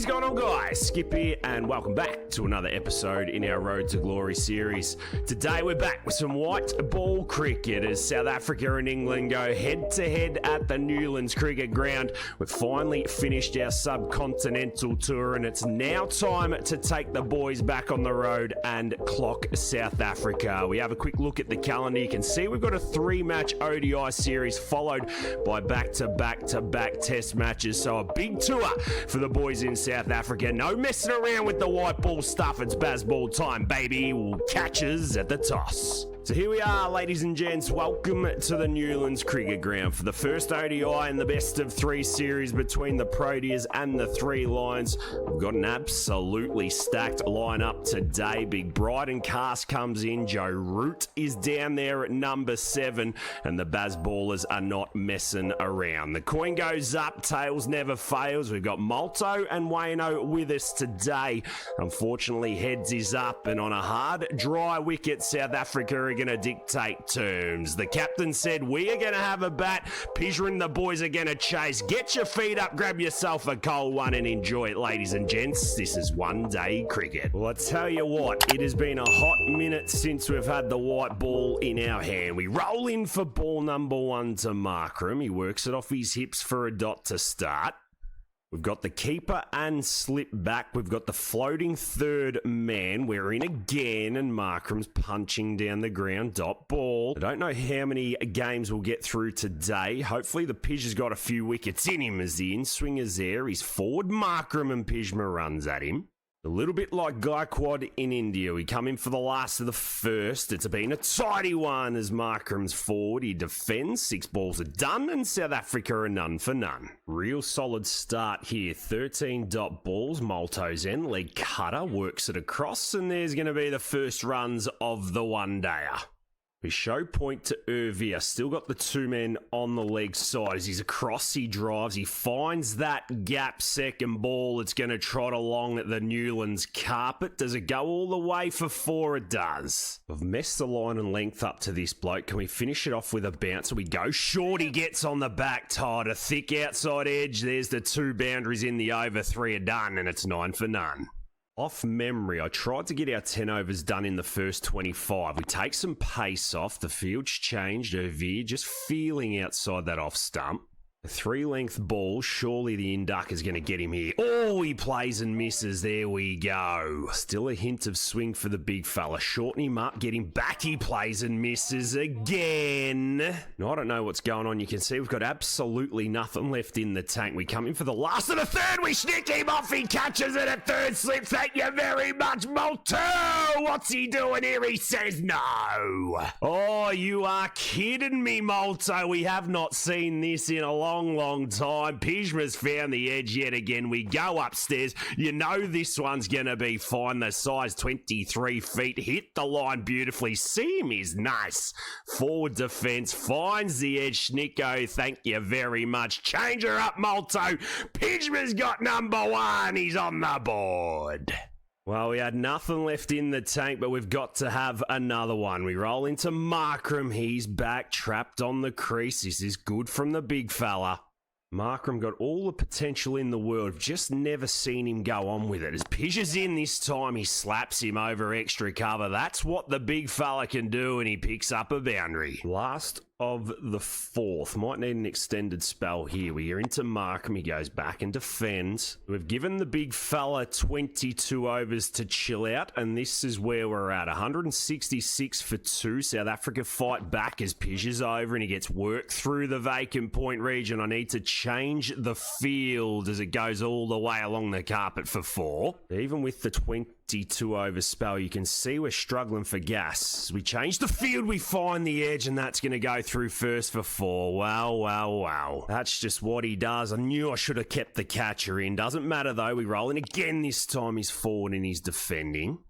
is going on, guys? Skip here, and welcome back to another episode in our Road to Glory series. Today we're back with some white ball cricket as South Africa and England go head-to-head at the Newlands Cricket Ground. We've finally finished our subcontinental tour, and it's now time to take the boys back on the road and clock South Africa. We have a quick look at the calendar. You can see we've got a 3-match ODI series followed by back-to-back test matches, so a big tour for the boys in South Africa. No messing around with the white ball stuff. It's Bazball time, baby. We'll catch us at the toss. So here we are, ladies and gents. Welcome to the Newlands Cricket Ground for the first ODI and the best of 3 series between the Proteas and the 3 Lions. We've got an absolutely stacked lineup today. Big Brighton cast comes in. Joe Root is down there at number 7, and the Bazballers are not messing around. The coin goes up, tails never fails. We've got Malto and Wayno with us today. Unfortunately, heads is up, and on a hard, dry wicket, South Africa are going to dictate terms. The captain said, we are going to have a bat. Pjizma and the boys are going to chase. Get your feet up, grab yourself a cold one and enjoy it, ladies and gents. This is one-day cricket. Well, I tell you what, it has been a hot minute since we've had the white ball in our hand. We roll in for ball number 1 to Markram. He works it off his hips for a dot to start. We've got the keeper and slip back. We've got the floating third man. We're in again, and Markram's punching down the ground. Dot ball. I don't know how many games we'll get through today. Hopefully the Pjizma has got a few wickets in him as the in-swinger's there. He's forward Markram, and Pjizma runs at him. A little bit like Gaikwad in India. We come in for the last of the first. It's been a tidy one as Markram's forward. He defends. 6 balls are done, and South Africa are none for none. Real solid start here. 13 dot balls. Malto's end. Leg cutter works it across, and there's going to be the first runs of the one-dayer. We show point to Irvia. Still got the 2 men on the leg side. As he's across, he drives. He finds that gap. Second ball. It's going to trot along at the Newlands carpet. Does it go all the way for 4? It does. We've messed the line and length up to this bloke. Can we finish it off with a bouncer? We go short. He gets on the back tide. A thick outside edge. There's the 2 boundaries in the over. 3 are done, and it's 9 for none. Off memory, I tried to get our 10 overs done in the first 25. We take some pace off. The field's changed. Irvia just feeling outside that off stump. A 3-length ball. Surely the induck is going to get him here. Oh, he plays and misses. There we go. Still a hint of swing for the big fella. Shorten him up. Get him back. He plays and misses again. Now, I don't know what's going on. You can see we've got absolutely nothing left in the tank. We come in for the last of the third. We snick him off. He catches it at third slip. Thank you very much, Malto. What's he doing here? He says no. Oh, you are kidding me, Malto. We have not seen this in a long time. Pjizma's found the edge yet again. We go upstairs. You know this one's going to be fine. The size 23 feet. Hit the line beautifully. See him is nice. Forward defense. Finds the edge. Snicko, thank you very much. Change her up, Malto. Pjizma's got number 1. He's on the board. Well, we had nothing left in the tank, but we've got to have another one. We roll into Markram. He's back, trapped on the crease. This is good from the big fella. Markram got all the potential in the world. Just never seen him go on with it. As Pjizma's in this time, he slaps him over extra cover. That's what the big fella can do, and he picks up a boundary. Last of the 4th. Might need an extended spell here. We are into Markram. He goes back and defends. We've given the big fella 22 overs to chill out, and this is where we're at. 166 for 2. South Africa fight back as Pjizma's over, and he gets worked through the vacant point region. I need to change the field as it goes all the way along the carpet for 4. Even with the 22 over spell, you can see we're struggling for gas. We change the field, we find the edge, and that's going to go through first for 4. Wow. That's just what he does. I knew I should have kept the catcher in. Doesn't matter though. We roll in again this time. He's forward and he's defending.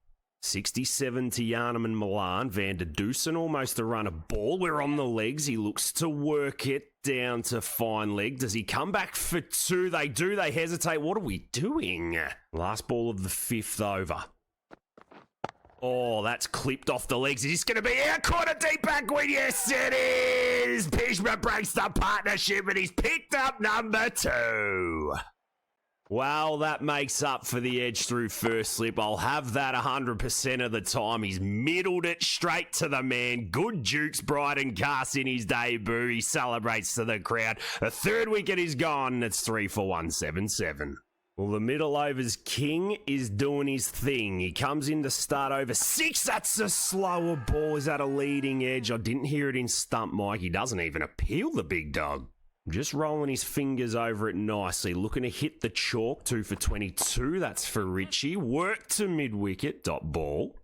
67 to Yarnum and Milan. Van der Dusen almost a run of ball. We're on the legs. He looks to work it down to fine leg. Does he come back for 2? They do. They hesitate. What are we doing? Last ball of the 5th over. Oh, that's clipped off the legs. Is this going to be our corner deep back win? Yes, it is. Pjizma breaks the partnership and he's picked up number 2. Well, that makes up for the edge through first slip. I'll have that 100% of the time. He's middled it straight to the man. Good Jukes Bryden cast in his debut. He celebrates to the crowd. The third wicket is gone, and it's 3 for 177. Well, the middle overs king is doing his thing. He comes in to start over 6. That's a slower ball. Is that a leading edge? I didn't hear it in stump mic. He doesn't even appeal, the big dog. Just rolling his fingers over it nicely. Looking to hit the chalk. 2 for 22. That's for Richie. Work to mid-wicket. Dot ball.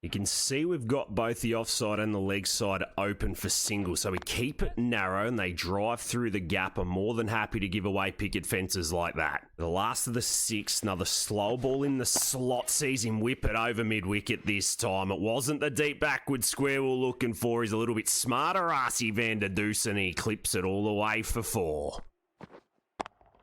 You can see we've got both the offside and the leg side open for single, so we keep it narrow and they drive through the gap. I'm more than happy to give away picket fences like that. The last of the 6, another slow ball in the slot, sees him whip it over mid-wicket this time. It wasn't the deep backward square we're looking for. He's a little bit smarter, Arsey van der Dusen, and he clips it all the way for 4.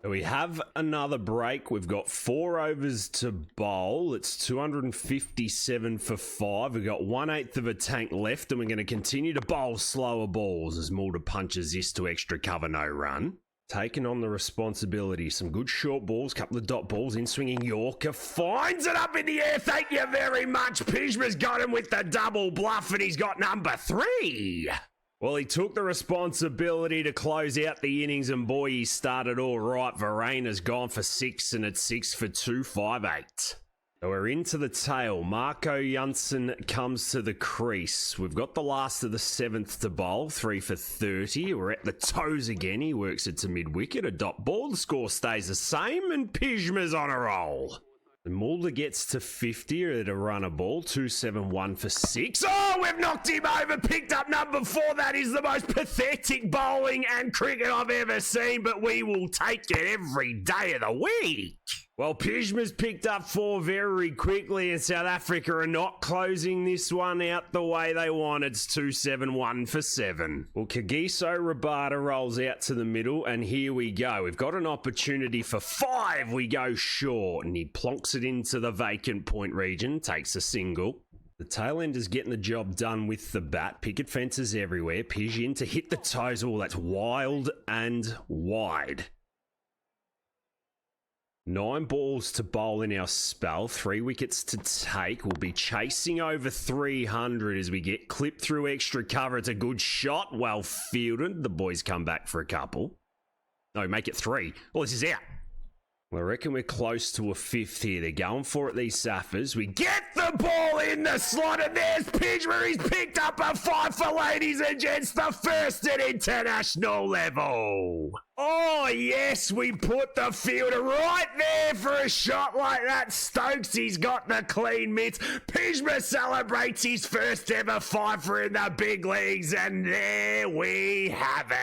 So we have another break. We've got 4 overs to bowl. It's 257 for 5. We've got 1/8 of a tank left, and we're going to continue to bowl slower balls as Mulder punches this to extra cover, no run. Taking on the responsibility. Some good short balls, couple of dot balls, in swinging Yorker. Finds it up in the air. Thank you very much. Pjizma's got him with the double bluff, and he's got number 3. Well, he took the responsibility to close out the innings, and boy, he started all right. Varena's gone for 6, and it's 6 for 258. So we're into the tail. Marco Janssen comes to the crease. We've got the last of the 7th to bowl, 3 for 30. We're at the toes again. He works it to mid-wicket. A dot ball. The score stays the same, and Pjizma's on a roll. The Mulder gets to 50 at a runner ball. 271 for 6. Oh, we've knocked him over. Picked up number 4. That is the most pathetic bowling and cricket I've ever seen, but we will take it every day of the week. Well, Pjizma's picked up 4 very quickly, and South Africa are not closing this one out the way they want. It's 271 for 7. Well, Kagiso Rabada rolls out to the middle, and here we go. We've got an opportunity for 5. We go short, and he plonks it into the vacant point region, takes a single. The tail ender's getting the job done with the bat. Picket fences everywhere. Pjizma in to hit the toes. Oh, that's wild and wide. 9 balls to bowl in our spell, 3 wickets to take. We'll be chasing over 300 as we get clipped through extra cover. It's a good shot, well fielded. The boys come back for a couple. No, make it 3. Oh, this is out. Well, I reckon we're close to a 5th here. They're going for it, these Saffers. We get the ball in the slot, and there's Pjizma. He's picked up a 5 for ladies and gents, the first at international level. Oh, yes, we put the fielder right there for a shot like that. Stokes, he's got the clean mitts. Pjizma celebrates his first ever 5 in the big leagues, and there we have it.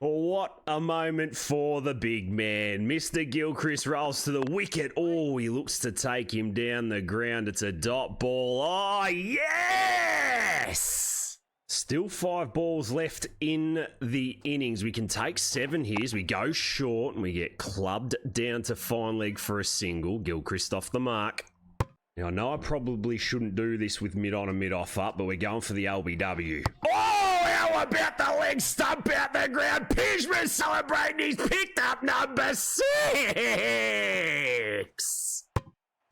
What a moment for the big man. Mr. Gilchrist rolls to the wicket. Oh, he looks to take him down the ground. It's a dot ball. Oh, yes! Still 5 balls left in the innings. We can take 7 here as we go short and we get clubbed down to fine leg for a single. Gilchrist off the mark. Now, I know I probably shouldn't do this with mid-on and mid-off up, but we're going for the LBW. Oh, how about the leg stump out the ground? Pjizma celebrating. He's picked up number 6.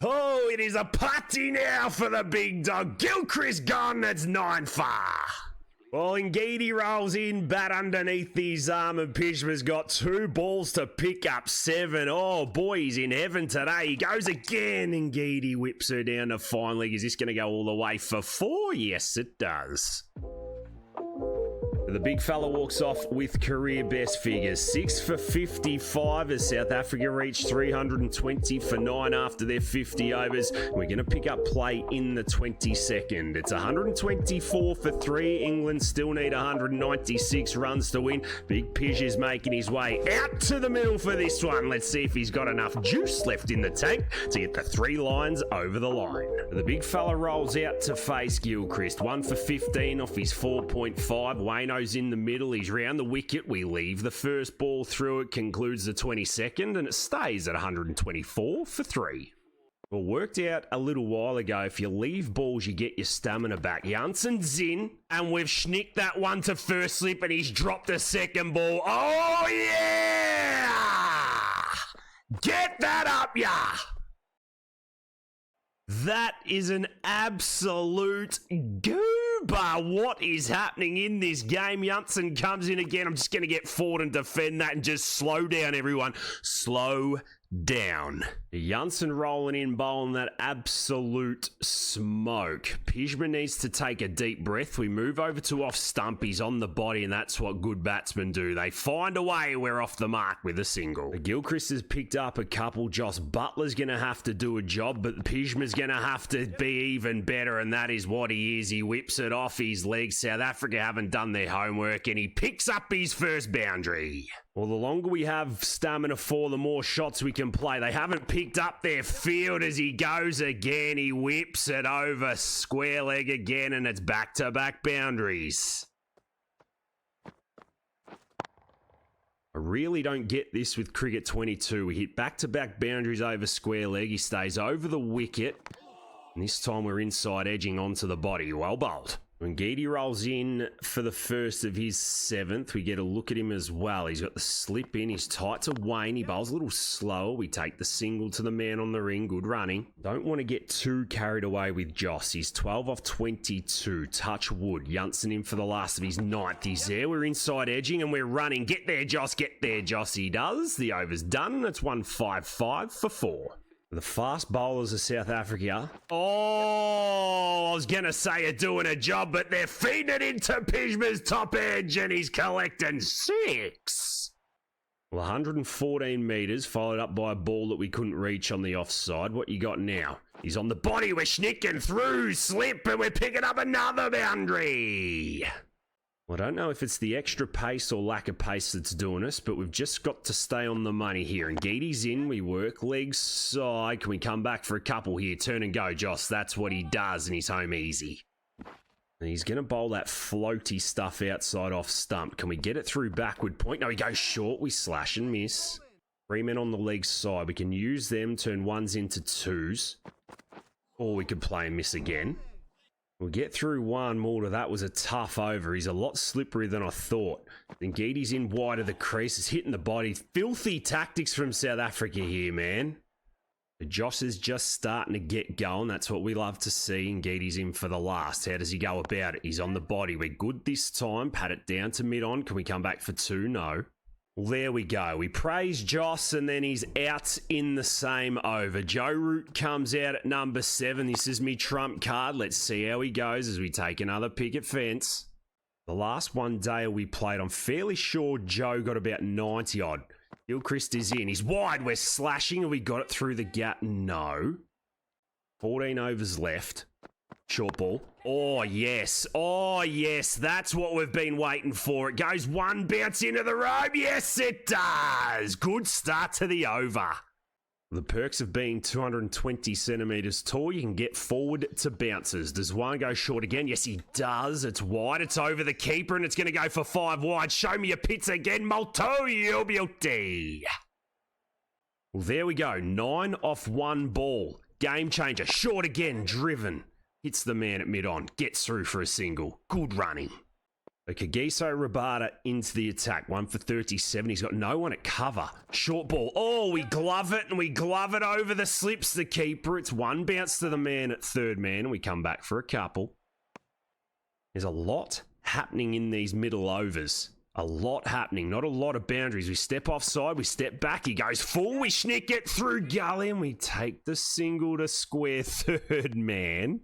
Oh, it is a putty now for the big dog. Gilchrist gone. That's 9 far. Well, Ngidi rolls in, bat underneath his arm, and Pjizma's got 2 balls to pick up 7. Oh, boy, he's in heaven today. He goes again, and Ngidi whips her down to fine leg. Is this going to go all the way for 4? Yes, it does. The big fella walks off with career best figures. 6 for 55 as South Africa reached 320 for 9 after their 50 overs. We're going to pick up play in the 22nd. It's 124 for 3. England still need 196 runs to win. Big Pjizma is making his way out to the middle for this one. Let's see if he's got enough juice left in the tank to get the 3 lines over the line. The big fella rolls out to face Gilchrist. 1 for 15 off his 4.5. Wayno's in the middle. He's round the wicket. We leave the first ball through. It concludes the 22nd, and it stays at 124 for 3. Well, worked out a little while ago, if you leave balls, you get your stamina back. Janssen's in, and we've schnicked that one to first slip, and he's dropped a second ball. Oh, yeah! Get that up, ya! That is an absolute goober. What is happening in this game? Janssen comes in again. I'm just going to get forward and defend that and just slow down, everyone. Slow down. Janssen rolling in, bowling that absolute smoke. Pjizma needs to take a deep breath. We move over to off stump. He's on the body, and that's what good batsmen do. They find a way. We're off the mark with a single. Gilchrist has picked up a couple. Joss Butler's going to have to do a job, but Pjizma's going to have to be even better, and that is what he is. He whips it off his legs. South Africa haven't done their homework, and he picks up his first boundary. Well, the longer we have stamina for, the more shots we can play. They haven't picked up their field as he goes again. He whips it over square leg again, and it's back-to-back boundaries. I really don't get this with cricket 22. We hit back-to-back boundaries over square leg. He stays over the wicket. And this time we're inside edging onto the body. Well bowled. When Geedy rolls in for the first of his 7th, we get a look at him as well. He's got the slip in. He's tight to Wayne. He bowls a little slower. We take the single to the man on the ring. Good running. Don't want to get too carried away with Joss. He's 12 off 22. Touch wood. Janssen in for the last of his 9th. He's there. We're inside edging and we're running. Get there, Joss. Get there, Joss. He does. The over's done. It's 155 for 4. The fast bowlers of South Africa. Oh, I was going to say are doing a job, but they're feeding it into Pjizma's top edge, and he's collecting 6. Well, 114 metres, followed up by a ball that we couldn't reach on the offside. What you got now? He's on the body. We're snicking through, slip, and we're picking up another boundary. Well, I don't know if it's the extra pace or lack of pace that's doing us, but we've just got to stay on the money here. And Geedy's in. We work legs side. Can we come back for a couple here? Turn and go, Joss. That's what he does, and he's home easy. And he's going to bowl that floaty stuff outside off stump. Can we get it through backward point? No, he goes short. We slash and miss. 3 men on the leg side. We can use them, turn 1s into 2s. Or we could play and miss again. We'll get through one more. That was a tough over. He's a lot slipperier than I thought. Then Geedy's in wide of the crease. Is hitting the body. Filthy tactics from South Africa here, man. Josh is just starting to get going. That's what we love to see. And Geedy's in for the last. How does he go about it? He's on the body. We're good this time. Pat it down to mid-on. Can we come back for 2? No. Well, there we go. We praise Joss, and then he's out in the same over. Joe Root comes out at number 7. This is me trump card. Let's see how he goes as we take another picket fence. The last one day we played, I'm fairly sure Joe got about 90-odd. Gilchrist is in. He's wide. We're slashing. Have we got it through the gap? No. 14 overs left. Short ball. Oh, yes. Oh, yes. That's what we've been waiting for. It goes one bounce into the rope. Yes, it does. Good start to the over. The perks of being 220 centimetres tall, you can get forward to bounces. Does one go short again? Yes, he does. It's wide. It's over the keeper, and it's going to go for 5 wide. Show me your pits again. Molto, you'll beauty. Well, there we go. 9 off 1 ball. Game changer. Short again. Driven. Hits the man at mid-on. Gets through for a single. Good running. Kagiso Rabada into the attack. 1 for 37. He's got no one at cover. Short ball. Oh, we glove it, and we glove it over the slips the keeper. It's 1 bounce to the man at third man, and we come back for a couple. There's a lot happening in these middle overs. A lot happening. Not a lot of boundaries. We step offside. We step back. He goes full. We snick it through gully, and we take the single to square third man.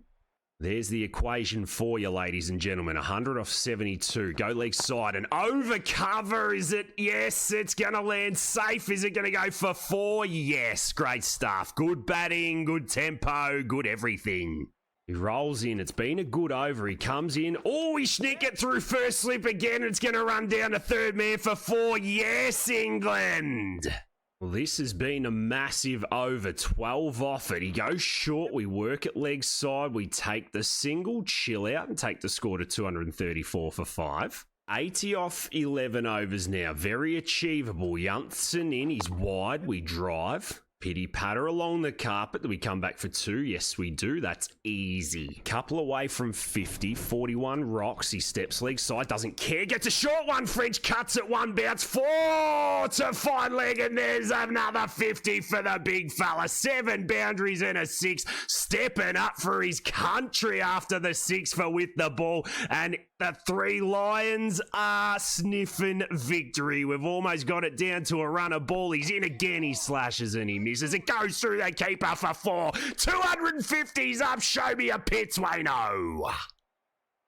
There's the equation for you, ladies and gentlemen. 100 off 72. Go leg side and over cover. Is it? Yes, it's going to land safe. Is it going to go for 4? Yes. Great stuff. Good batting, good tempo, good everything. He rolls in. It's been a good over. He comes in. Oh, he sneak it through first slip again. It's going to run down to third man for 4. Yes, England. Well, this has been a massive over. 12 off it. He goes short. We work at leg side. We take the single, chill out, and take the score to 234 for 5. 80 off 11 overs now. Very achievable. Janssen in. He's wide. We drive. Pity patter along the carpet. Do we come back for 2? Yes, we do. That's easy. Couple away from 50. 41 rocks. He steps leg side. Doesn't care. Gets a short one. French cuts it. 1 bounce. 4 to fine leg. And there's another 50 for the big fella. 7 boundaries and a 6. Stepping up for his country after the 6 for with the ball. And the 3 Lions are sniffing victory. We've almost got it down to a runner ball. He's in again. He slashes and he misses. It goes through the keeper for 4. 250's up. Show me a pits, Wayno.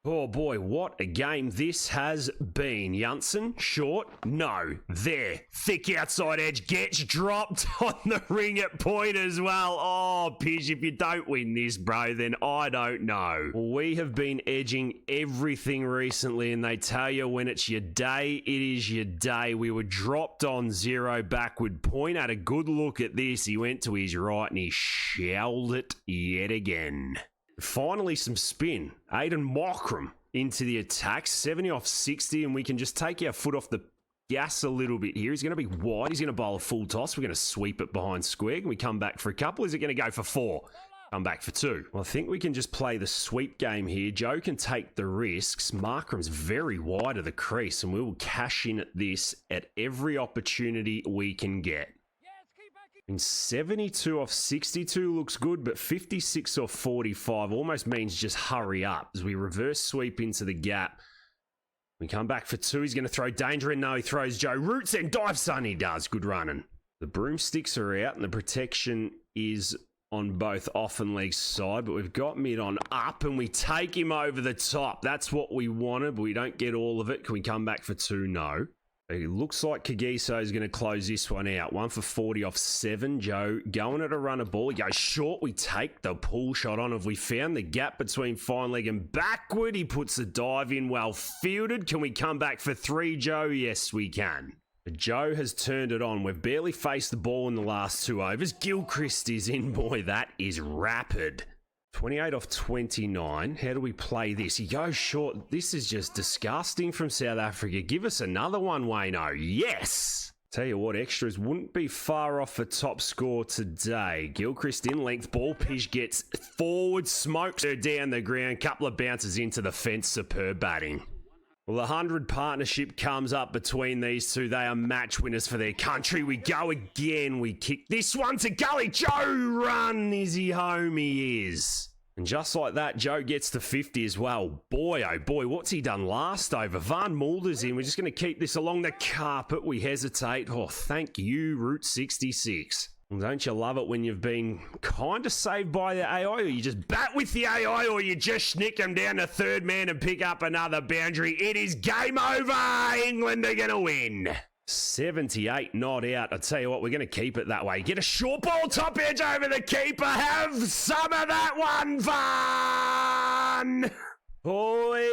Oh boy, what a game this has been. Janssen, short, no. There, thick outside edge, gets dropped on the ring at point as well. Oh, Pjizma, if you don't win this, bro, then I don't know. We have been edging everything recently, and they tell you when it's your day, it is your day. We were dropped on 0 backward point. Had a good look at this. He went to his right and he shelled it yet again. Finally, some spin. Aiden Mockram into the attack. 70 off 60, and we can just take our foot off the gas a little bit here. He's going to be wide. He's going to bowl a full toss. We're going to sweep it behind square. Can we come back for a couple? Is it going to go for 4? Come back for 2. Well, I think we can just play the sweep game here. Joe can take the risks. Markram's very wide of the crease, and we will cash in at this at every opportunity we can get. And 72 off 62 looks good, but 56 off 45 almost means just hurry up. As we reverse sweep into the gap, we come back for 2. He's going to throw danger in. No, he throws Joe. Roots and dive, son. He does. Good running. The broomsticks are out, and the protection is on both off and leg side, but we've got mid on up, and we take him over the top. That's what we wanted, but we don't get all of it. Can we come back for 2? No. It looks like Kagiso is going to close this one out. 1 for 40 off 7. Joe going at a runner ball. He goes short. We take the pull shot on. Have we found the gap between fine leg and backward? He puts the dive in, well fielded. Can we come back for 3, Joe? Yes, we can. Joe has turned it on. We've barely faced the ball in the last 2 overs. Gilchrist is in. Boy, that is rapid. 28 off 29. How do we play this? He goes short. This is just disgusting from South Africa. Give us another one, Wayno. Yes! Tell you what, extras wouldn't be far off a top score today. Gilchrist in length. Ball. Pij gets forward. Smokes her down the ground. Couple of bounces into the fence. Superb batting. Well, the 100 partnership comes up between these two. They are match winners for their country. We go again. We kick this one to gully. Joe, run. Is he home? He is. And just like that, Joe gets to 50 as well. Boy, oh boy, what's he done last over? Van Mulder's in. We're just going to keep this along the carpet. We hesitate. Oh, thank you, Route 66. Don't you love it when you've been kind of saved by the AI, or you just bat with the AI, or you just snick them down to third man and pick up another boundary? It is game over. England are going to win. 78 not out. I tell you what, we're going to keep it that way. Get a short ball, top edge over the keeper. Have some of that one, Van. Boy,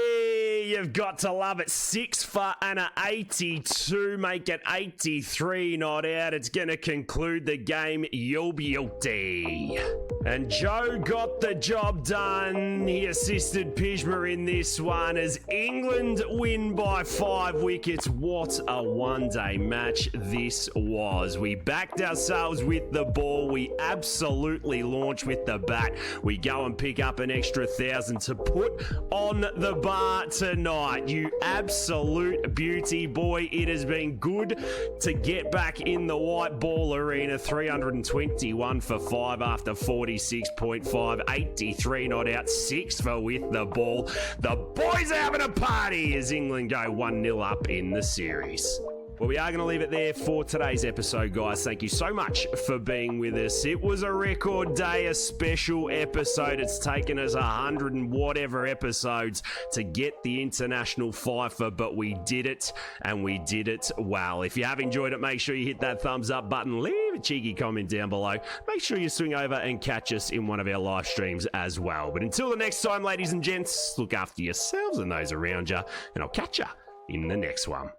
you've got to love it. 6 for an 82, make it 83 not out. It's going to conclude the game. You'll be guilty. And Joe got the job done. He assisted Pjizma in this one as England win by 5 wickets. What a one-day match this was. We backed ourselves with the ball. We absolutely launched with the bat. We go and pick up an extra 1,000 to put on the bar tonight. You absolute beauty. Boy, it has been good to get back in the white ball arena. 321 for 5 after 46.5. 83 not out. 6 for with the ball. The boys are having a party as England go 1-0 up in the series. Well, we are going to leave it there for today's episode, guys. Thank you so much for being with us. It was a record day, a special episode. It's taken us 100 and whatever episodes to get the international fifer, but we did it, and we did it well. If you have enjoyed it, make sure you hit that thumbs up button. Leave a cheeky comment down below. Make sure you swing over and catch us in one of our live streams as well. But until the next time, ladies and gents, look after yourselves and those around you, and I'll catch you in the next one.